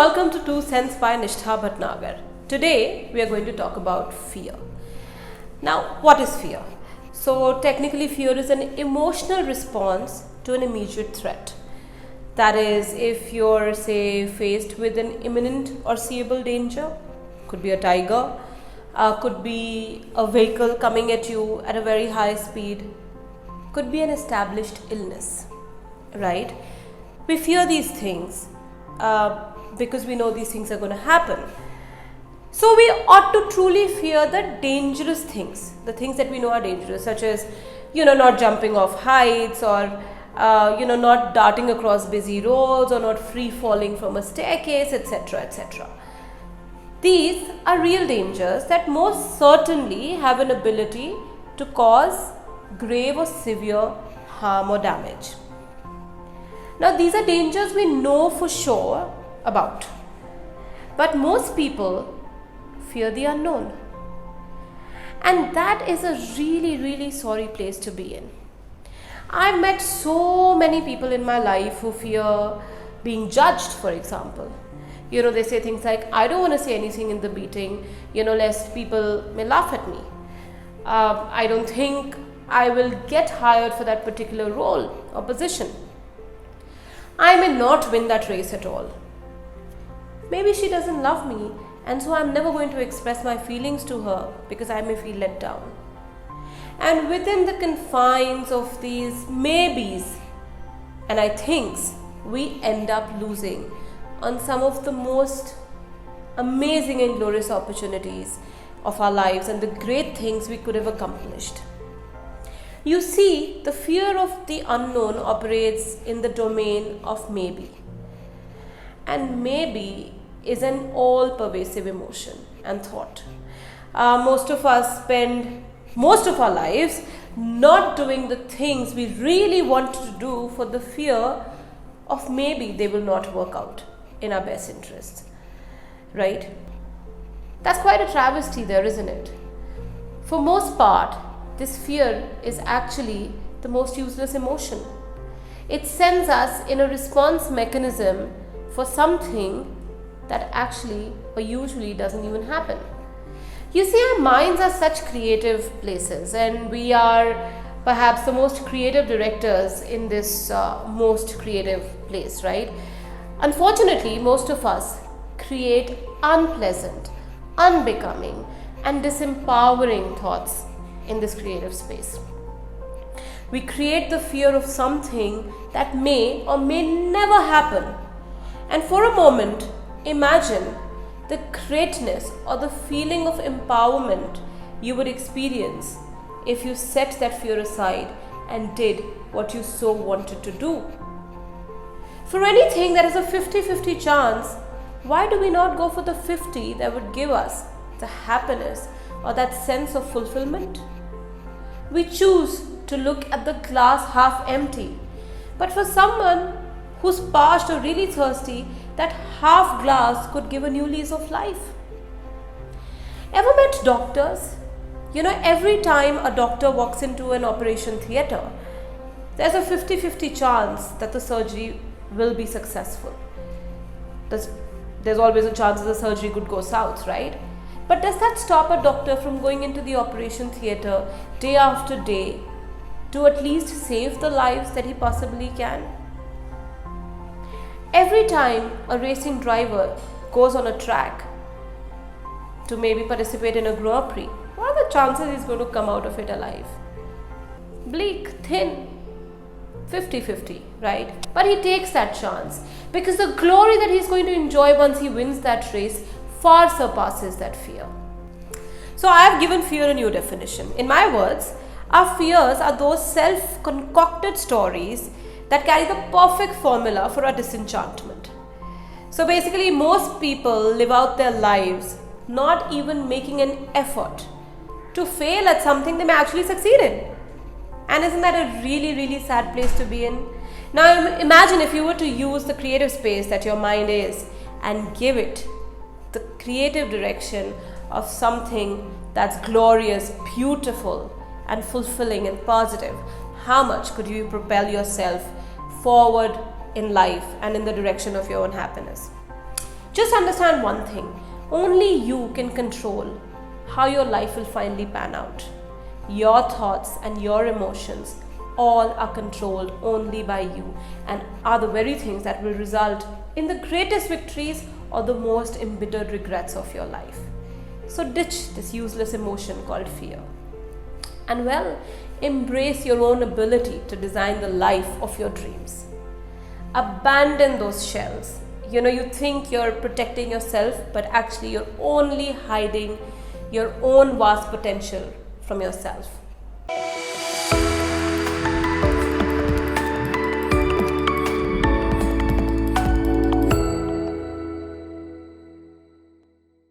welcome to 2 Cents by Nishtha Bhatnagar. Today we are going to talk about fear. Now, what is fear? So technically fear is an emotional response to an immediate threat. That is, if you're faced with an imminent or seeable danger, could be a tiger, could be a vehicle coming at you at a very high speed, could be an established illness, right? We fear these things because we know these things are going to happen. So we ought to truly fear the dangerous things, the things that we know are dangerous, such as, not jumping off heights or, not darting across busy roads or not free falling from a staircase, etc., etc. These are real dangers that most certainly have an ability to cause grave or severe harm or damage. Now, these are dangers we know for sure about, but most people fear the unknown, and that is a really sorry place to be in. I've met so many people in my life who fear being judged, for example. They say things like, I don't want to say anything in the meeting, lest people may laugh at me. I don't think I will get hired for that particular role or position. I may not win that race at all. Maybe she doesn't love me, and so I'm never going to express my feelings to her because I may feel let down. And within the confines of these maybes and I thinks, we end up losing on some of the most amazing and glorious opportunities of our lives and the great things we could have accomplished. You see, the fear of the unknown operates in the domain of maybe. And maybe is an all-pervasive emotion and thought. Most of us spend most of our lives not doing the things we really want to do for the fear of maybe they will not work out in our best interests, right? That's quite a travesty there, isn't it? For most part, this fear is actually the most useless emotion. It sends us in a response mechanism for something that actually or usually doesn't even happen. You see, our minds are such creative places, and we are perhaps the most creative directors in this most creative place, right? Unfortunately, most of us create unpleasant, unbecoming, and disempowering thoughts in this creative space. We create the fear of something that may or may never happen. And for a moment, imagine the greatness or the feeling of empowerment you would experience if you set that fear aside and did what you so wanted to do. For anything that is a 50-50 chance, why do we not go for the 50 that would give us the happiness or that sense of fulfillment? We choose to look at the glass half empty, but for someone who's parched or really thirsty, that half glass could give a new lease of life. Ever met doctors? Every time a doctor walks into an operation theatre, there's a 50-50 chance that the surgery will be successful. There's always a chance that the surgery could go south, right? But does that stop a doctor from going into the operation theatre day after day to at least save the lives that he possibly can? Every time a racing driver goes on a track to maybe participate in a Grand Prix, what are the chances he's going to come out of it alive? Bleak, thin, 50-50, right? But he takes that chance because the glory that he's going to enjoy once he wins that race far surpasses that fear. So I have given fear a new definition. In my words, our fears are those self-concocted stories that carry the perfect formula for our disenchantment. So basically, most people live out their lives not even making an effort to fail at something they may actually succeed in. And isn't that a really sad place to be in? Now imagine if you were to use the creative space that your mind is and give it the creative direction of something that's glorious, beautiful, and fulfilling and positive. How much could you propel yourself forward in life and in the direction of your own happiness? Just understand one thing: only you can control how your life will finally pan out. Your thoughts and your emotions all are controlled only by you, and are the very things that will result in the greatest victories or the most embittered regrets of your life. So ditch this useless emotion called fear. And well, embrace your own ability to design the life of your dreams. Abandon those shells. You think you're protecting yourself, but actually you're only hiding your own vast potential from yourself.